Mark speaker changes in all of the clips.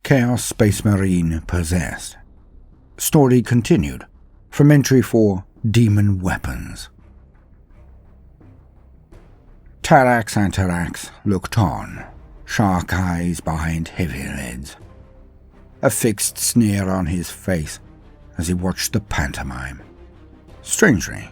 Speaker 1: Chaos Space Marine Possessed. Story continued from entry for Demon Weapons. Tarax looked on, shark eyes behind heavy lids, a fixed sneer on his face as he watched the pantomime. Strangely,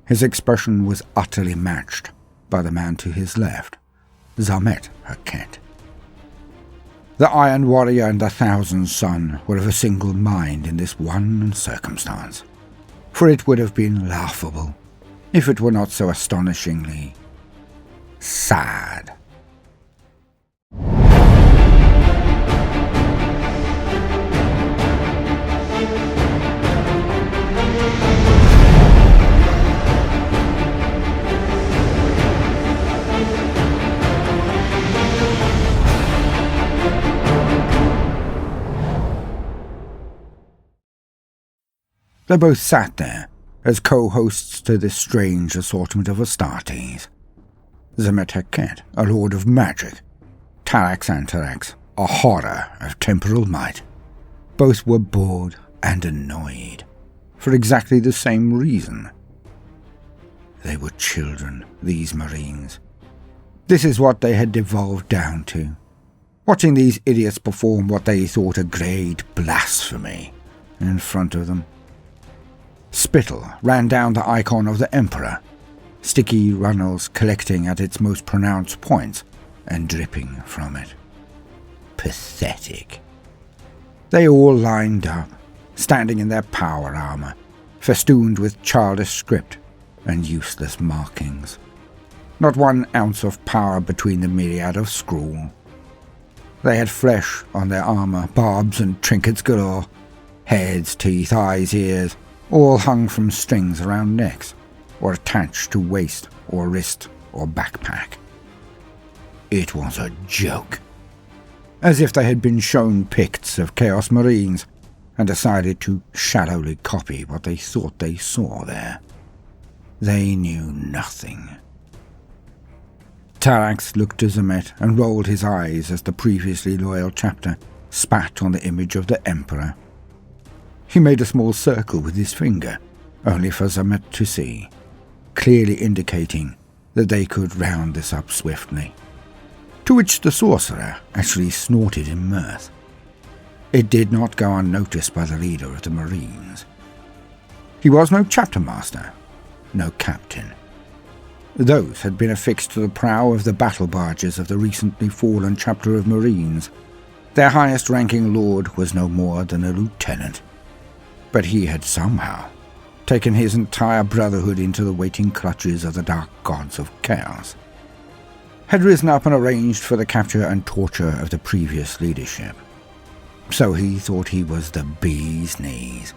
Speaker 1: his expression was utterly matched by the man to his left, Zamet Haket. The Iron Warrior and the Thousand Sun were of a single mind in this one circumstance, for it would have been laughable if it were not so astonishingly sad. They both sat there as co-hosts to this strange assortment of Astartes. Zamet Haket, a lord of magic, Tarax, a horror of temporal might. Both were bored and annoyed, for exactly the same reason. They were children, these Marines. This is what they had devolved down to, watching these idiots perform what they thought a great blasphemy in front of them. Spittle ran down the icon of the Emperor, sticky runnels collecting at its most pronounced points and dripping from it. Pathetic. They all lined up, standing in their power armor, festooned with childish script and useless markings. Not 1 ounce of power between the myriad of scroll. They had flesh on their armor, barbs and trinkets galore, heads, teeth, eyes, ears, all hung from strings around necks, or attached to waist or wrist or backpack. It was a joke. As if they had been shown pics of Chaos Marines and decided to shallowly copy what they thought they saw there. They knew nothing. Tarax looked to Zamet and rolled his eyes as the previously loyal chapter spat on the image of the Emperor. He made a small circle with his finger, only for Zamet to see, clearly indicating that they could round this up swiftly. To which the sorcerer actually snorted in mirth. It did not go unnoticed by the leader of the Marines. He was no chapter master, no captain. Those had been affixed to the prow of the battle barges of the recently fallen chapter of Marines. Their highest-ranking lord was no more than a lieutenant. But he had somehow taken his entire brotherhood into the waiting clutches of the dark gods of chaos, had risen up and arranged for the capture and torture of the previous leadership. So he thought he was the bee's knees,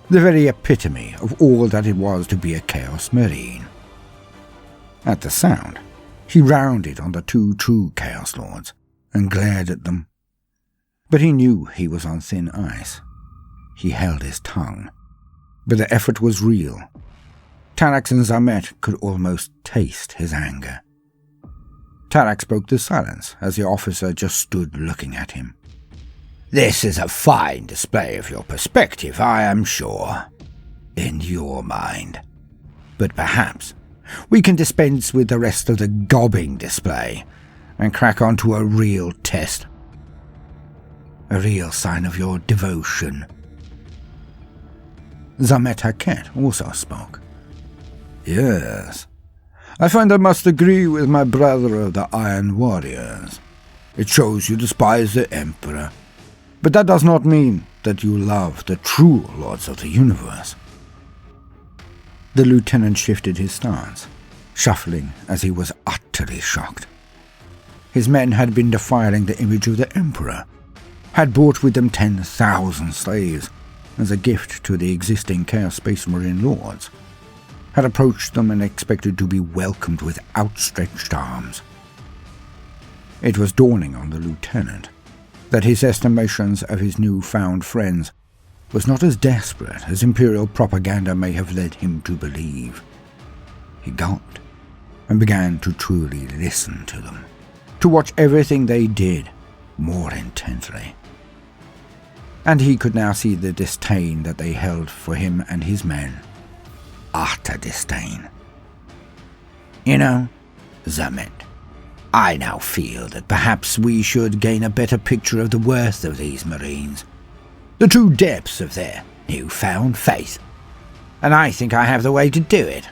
Speaker 1: the very epitome of all that it was to be a Chaos Marine. At the sound, he rounded on the 2 true Chaos Lords and glared at them. But he knew he was on thin ice. He held his tongue, but the effort was real. Tarax and Zamet could almost taste his anger. Tarax broke the silence as the officer just stood looking at him. "This is a fine display of your perspective, I am sure. In your mind. But perhaps we can dispense with the rest of the gobbing display and crack on to a real test. A real sign of your devotion." Zamet Haket also spoke. "Yes, I find I must agree with my brother of the Iron Warriors. It shows you despise the Emperor, but that does not mean that you love the true Lords of the Universe." The lieutenant shifted his stance, shuffling as he was utterly shocked. His men had been defiling the image of the Emperor, had brought with them 10,000 slaves as a gift to the existing Chaos Space Marine Lords, had approached them and expected to be welcomed with outstretched arms. It was dawning on the lieutenant that his estimations of his new-found friends was not as desperate as Imperial propaganda may have led him to believe. He gulped and began to truly listen to them, to watch everything they did more intently. and he could now see the disdain that they held for him and his men. Utter disdain. You know, Zamet, I now feel that perhaps we should gain a better picture of the worth of these Marines, the true depths of their newfound faith. And I think I have the way to do it.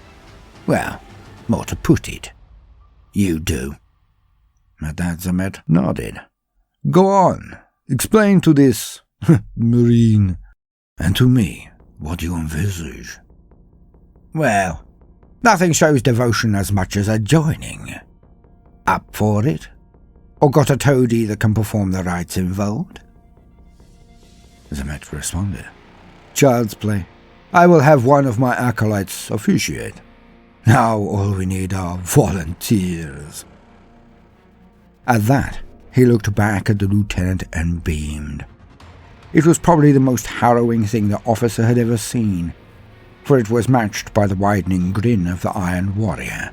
Speaker 1: Well, more to put it, you do. At that Zamet nodded. Go on, explain to this Marine, and to me, what you envisage. Well, nothing shows devotion as much as a joining. Up for it? Or got a toady that can perform the rites involved? Zamet responded. Child's play. I will have one of my acolytes officiate. Now all we need are volunteers. At that, he looked back at the lieutenant and beamed. It was probably the most harrowing thing the officer had ever seen, for it was matched by the widening grin of the Iron Warrior.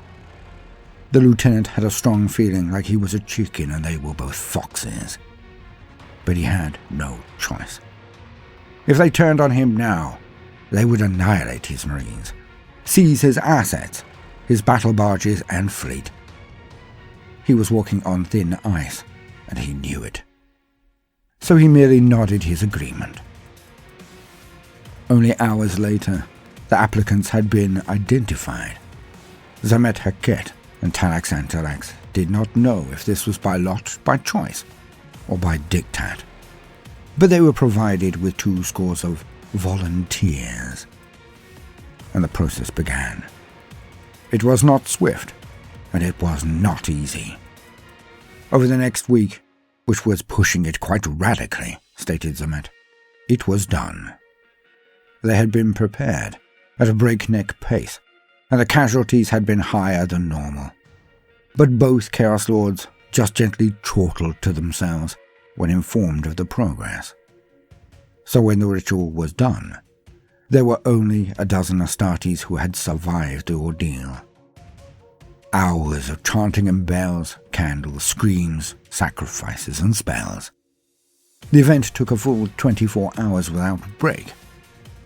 Speaker 1: The lieutenant had a strong feeling like he was a chicken and they were both foxes. But he had no choice. If they turned on him now, they would annihilate his Marines, seize his assets, his battle barges and fleet. He was walking on thin ice, and he knew it. So he merely nodded his agreement. Only hours later, the applicants had been identified. Zamet Haket and Talax Antarax did not know if this was by lot, by choice, or by diktat. But they were provided with 2 scores of volunteers. And the process began. It was not swift, and it was not easy. Over the next week, which was pushing it quite radically, stated Zamet, it was done. They had been prepared at a breakneck pace, and the casualties had been higher than normal. But both Chaos Lords just gently chortled to themselves when informed of the progress. So when the ritual was done, there were only a dozen Astartes who had survived the ordeal. Hours of chanting and bells, candles, screams, sacrifices and spells. The event took a full 24 hours without break,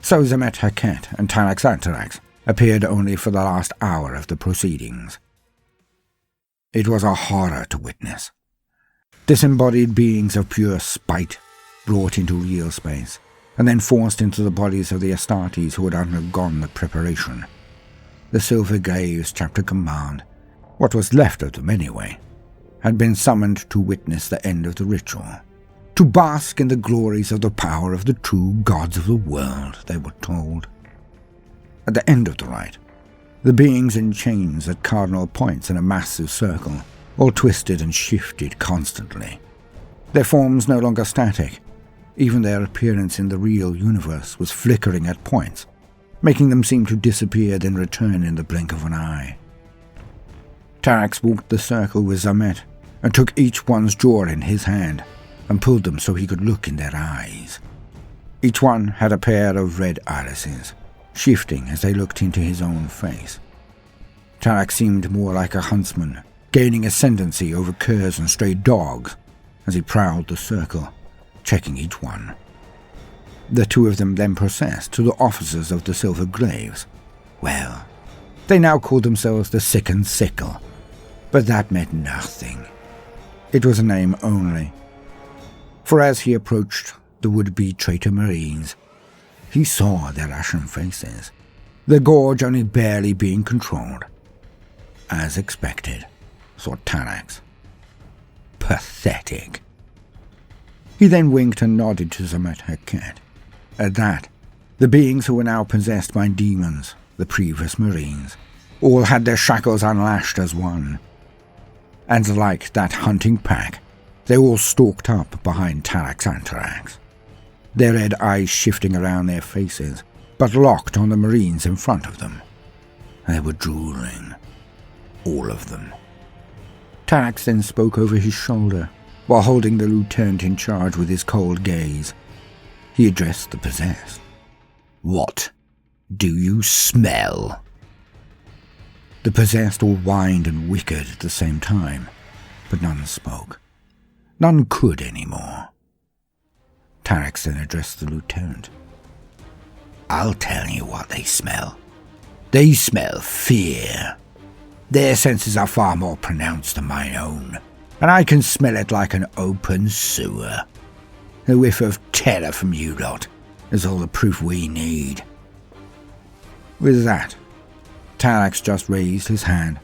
Speaker 1: so Zamet Haket and Talax Antarax appeared only for the last hour of the proceedings. It was a horror to witness. Disembodied beings of pure spite brought into real space, and then forced into the bodies of the Astartes who had undergone the preparation. The Silver Graves chapter command, what was left of them anyway, had been summoned to witness the end of the ritual, to bask in the glories of the power of the true gods of the world, they were told. At the end of the rite, the beings in chains at cardinal points in a massive circle, all twisted and shifted constantly. Their forms no longer static. Even their appearance in the real universe was flickering at points, making them seem to disappear then return in the blink of an eye. Tarax walked the circle with Zamet and took each one's jaw in his hand and pulled them so he could look in their eyes. Each one had a pair of red irises, shifting as they looked into his own face. Tarax seemed more like a huntsman, gaining ascendancy over curs and stray dogs as he prowled the circle, checking each one. The 2 of them then processed to the officers of the Silver Graves. Well, they now called themselves the Sick and Sickle, but that meant nothing. It was a name only. For as he approached the would-be traitor Marines, he saw their ashen faces, the gorge only barely being controlled. As expected, thought Tarax. Pathetic. He then winked and nodded to Zamet Haket. At that, the beings who were now possessed by demons, the previous Marines, all had their shackles unlashed as one. And like that hunting pack, they all stalked up behind Talax Antarax, their red eyes shifting around their faces, but locked on the Marines in front of them. They were drooling. All of them. Talax then spoke over his shoulder, while holding the lieutenant in charge with his cold gaze. He addressed the possessed. What do you smell? The possessed all whined and whickered at the same time, but none spoke. None could any more. Tarex then addressed the lieutenant.
Speaker 2: I'll tell you what they smell. They smell fear. Their senses are far more pronounced than my own, and I can smell it like an open sewer. The whiff of terror from you lot is all the proof we need.
Speaker 1: With that, Tarex just raised his hand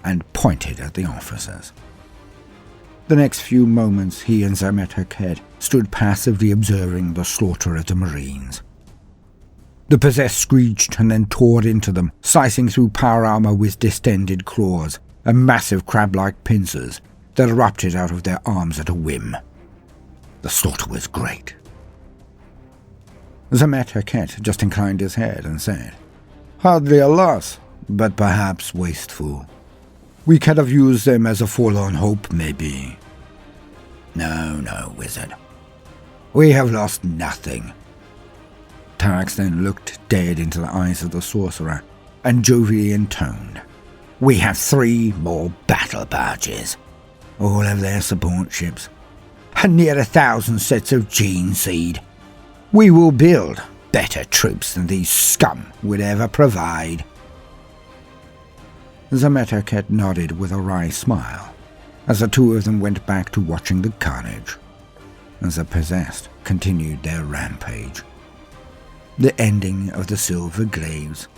Speaker 1: and pointed at the officers. The next few moments he and Zamet Haked stood passively observing the slaughter of the Marines. The possessed screeched and then tore into them, slicing through power armor with distended claws and massive crab-like pincers that erupted out of their arms at a whim. The slaughter was great. Zamet Haked just inclined his head and said, "Hardly a loss, but perhaps wasteful. We could have used them as a forlorn hope, maybe."
Speaker 2: No, wizard. We have lost nothing."
Speaker 1: Tarex then looked dead into the eyes of the sorcerer and jovially intoned,
Speaker 2: "We have 3 more battle barges, all of their support ships, and near 1,000 sets of gene seed. We will build better troops than these scum would ever provide."
Speaker 1: Zamet Haked nodded with a wry smile as the two of them went back to watching the carnage, as the possessed continued their rampage. The ending of the Silver Graves,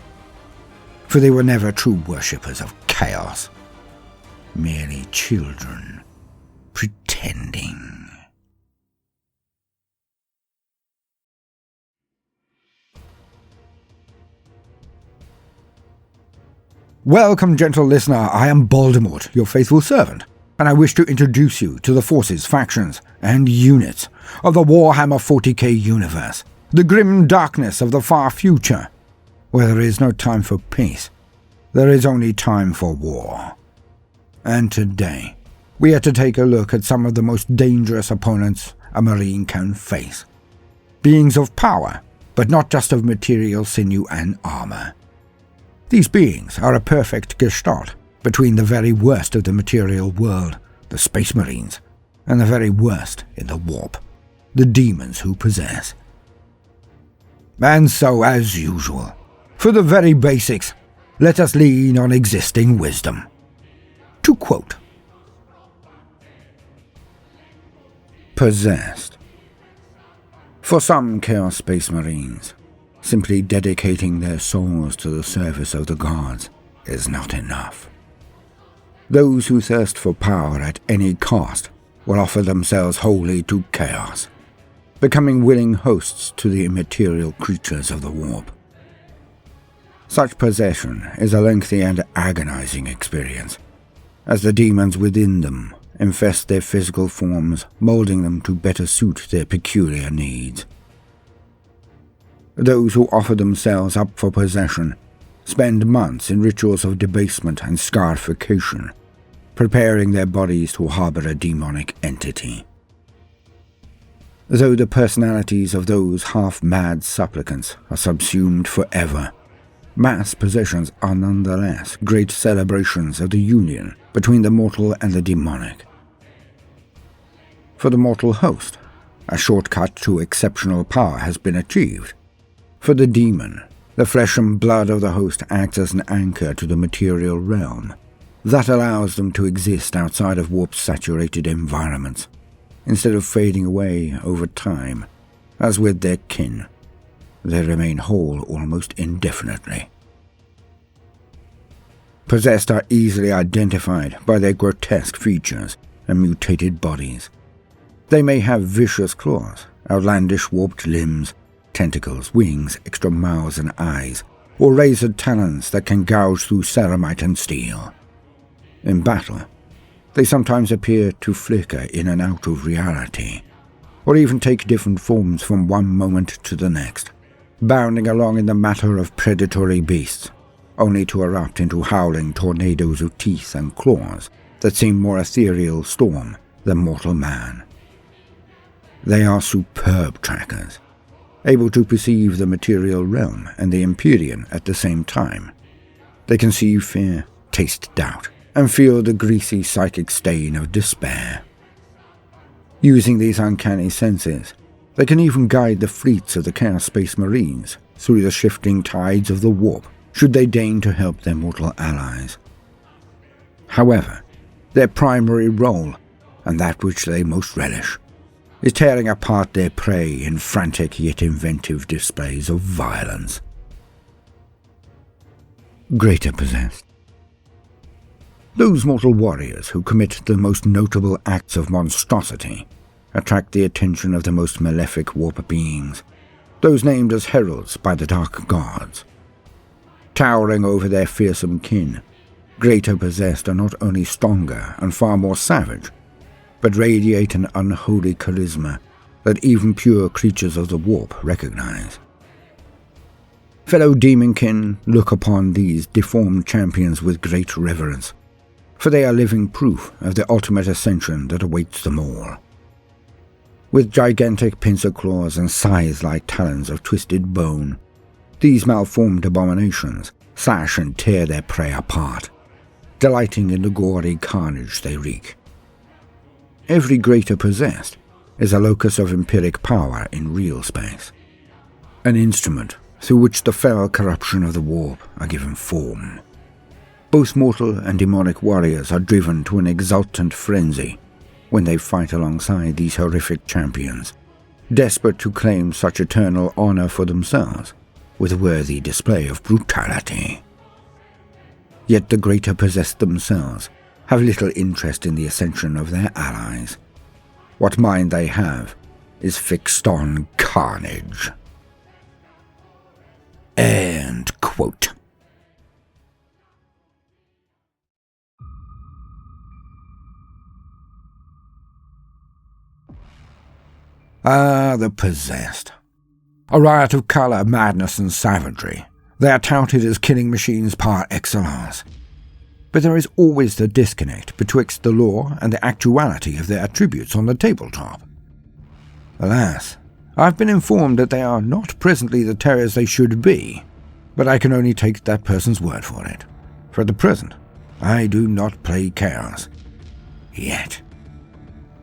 Speaker 1: for they were never true worshippers of chaos, merely children pretending. Welcome, gentle listener. I am Baldermort, your faithful servant, and I wish to introduce you to the forces, factions, and units of the Warhammer 40k universe, the grim darkness of the far future, where there is no time for peace, there is only time for war. And today, we are to take a look at some of the most dangerous opponents a Marine can face. Beings of power, but not just of material sinew and armor. These beings are a perfect gestalt between the very worst of the material world, the Space Marines, and the very worst in the warp, the demons who possess. And so, as usual, for the very basics, let us lean on existing wisdom. To quote, Possessed. For some Chaos Space Marines, simply dedicating their souls to the service of the gods is not enough. Those who thirst for power at any cost will offer themselves wholly to chaos, becoming willing hosts to the immaterial creatures of the warp. Such possession is a lengthy and agonizing experience, as the demons within them infest their physical forms, molding them to better suit their peculiar needs. Those who offer themselves up for possession spend months in rituals of debasement and scarification, preparing their bodies to harbor a demonic entity. Though the personalities of those half-mad supplicants are subsumed forever, mass possessions are nonetheless great celebrations of the union between the mortal and the demonic. For the mortal host, a shortcut to exceptional power has been achieved. For the demon, the flesh and blood of the host acts as an anchor to the material realm that allows them to exist outside of warp-saturated environments, instead of fading away over time, as with their kin. They remain whole almost indefinitely. Possessed are easily identified by their grotesque features and mutated bodies. They may have vicious claws, outlandish warped limbs, tentacles, wings, extra mouths and eyes, or razored talons that can gouge through ceramite and steel. In battle, they sometimes appear to flicker in and out of reality, or even take different forms from one moment to the next, bounding along in the matter of predatory beasts, only to erupt into howling tornadoes of teeth and claws that seem more ethereal storm than mortal man. They are superb trackers, able to perceive the material realm and the Empyrean at the same time. They can see fear, taste doubt, and feel the greasy psychic stain of despair. Using these uncanny senses, They can even guide the fleets of the Chaos Space Marines through the shifting tides of the warp, should they deign to help their mortal allies. However, their primary role, and that which they most relish, is tearing apart their prey in frantic yet inventive displays of violence. Greater Possessed. Those mortal warriors who commit the most notable acts of monstrosity attract the attention of the most malefic warp beings, those named as heralds by the dark gods. Towering over their fearsome kin, Greater Possessed are not only stronger and far more savage, but radiate an unholy charisma that even pure creatures of the warp recognize. Fellow demonkin look upon these deformed champions with great reverence, for they are living proof of the ultimate ascension that awaits them all. With gigantic pincer claws and scythe-like talons of twisted bone, these malformed abominations slash and tear their prey apart, delighting in the gory carnage they wreak. Every Greater Possessed is a locus of empiric power in real space, an instrument through which the fell corruption of the warp are given form. Both mortal and demonic warriors are driven to an exultant frenzy when they fight alongside these horrific champions, desperate to claim such eternal honor for themselves with a worthy display of brutality. Yet the Greater Possessed themselves have little interest in the ascension of their allies. What mind they have is fixed on carnage. End quote. Ah, the Possessed. A riot of colour, madness and savagery. They are touted as killing machines par excellence. But there is always the disconnect betwixt the lore and the actuality of their attributes on the tabletop. Alas, I've been informed that they are not presently the terrors they should be, but I can only take that person's word for it. For the present, I do not play Chaos. Yet.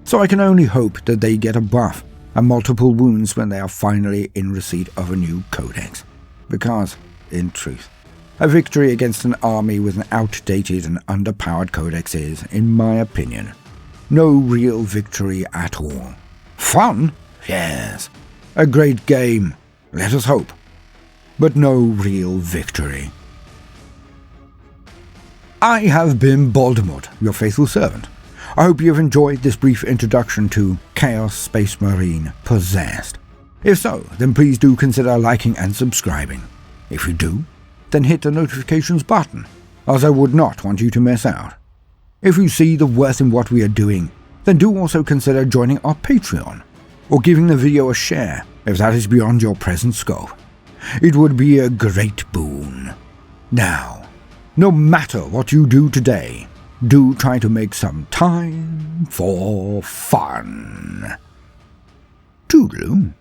Speaker 1: So I can only hope that they get a buff and multiple wounds when they are finally in receipt of a new codex. Because, in truth, a victory against an army with an outdated and underpowered codex is, in my opinion, no real victory at all. Fun? Yes. A great game, let us hope. But no real victory. I have been Baldermort, your faithful servant. I hope you have enjoyed this brief introduction to Chaos Space Marine Possessed. If so, then please do consider liking and subscribing. If you do, then hit the notifications button, as I would not want you to miss out. If you see the worth in what we are doing, then do also consider joining our Patreon, or giving the video a share if that is beyond your present scope. It would be a great boon. Now, no matter what you do today, do try to make some time for fun. Toodaloo.